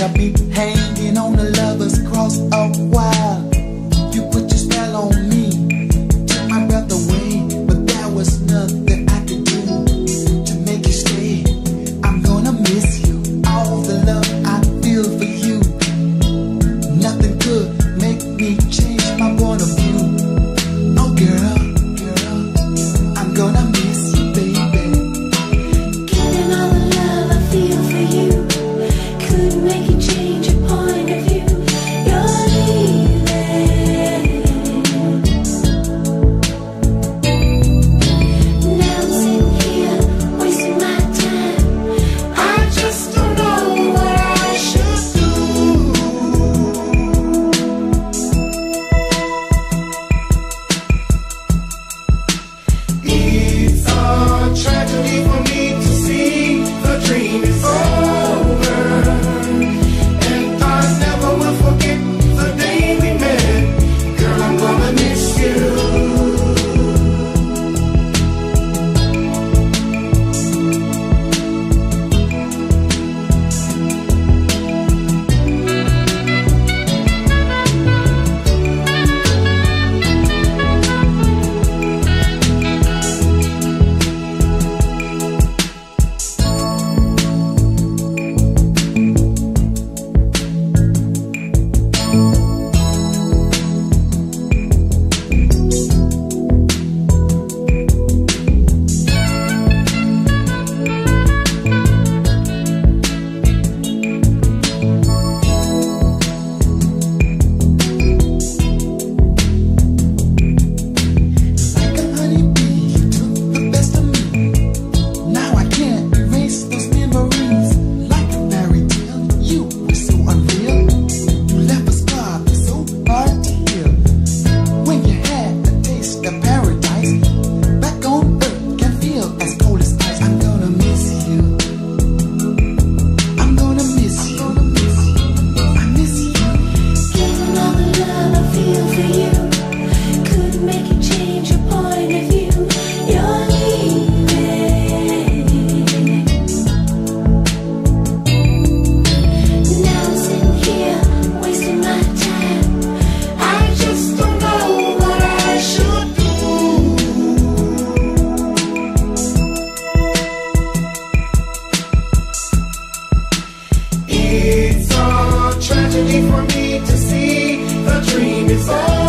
I'll be hanging on the lover's cross a while. You put your spell on me, took my breath away, but there was nothing I could do to make you stay. I'm gonna miss you, all the love I feel for you. Nothing could make me change my point of view. Oh girl, I'm gonna miss you, baby. Given all the love I feel for you, could make you change your point of view. You're leaving. Now I'm sitting here wasting my time. I just don't know what I should do. It's a tragedy for me to see the dream is over, and I never will forget the day we met. Girl, I'm gonna miss you. Like a honeybee, you took the best of me. Now I can't erase those memories. Like a fairy tale, you were so unreal. You left a scar so hard to heal. When you had a taste of paradise, back on earth can feel as cold as ice. I'm gonna miss you. I'm gonna miss you. I miss you. Given all the love I feel for you, could make you change your point of view. You're leaving. Now I'm sitting here wasting my time. I just don't know what I should do. It's a tragedy for me to see the dream is over.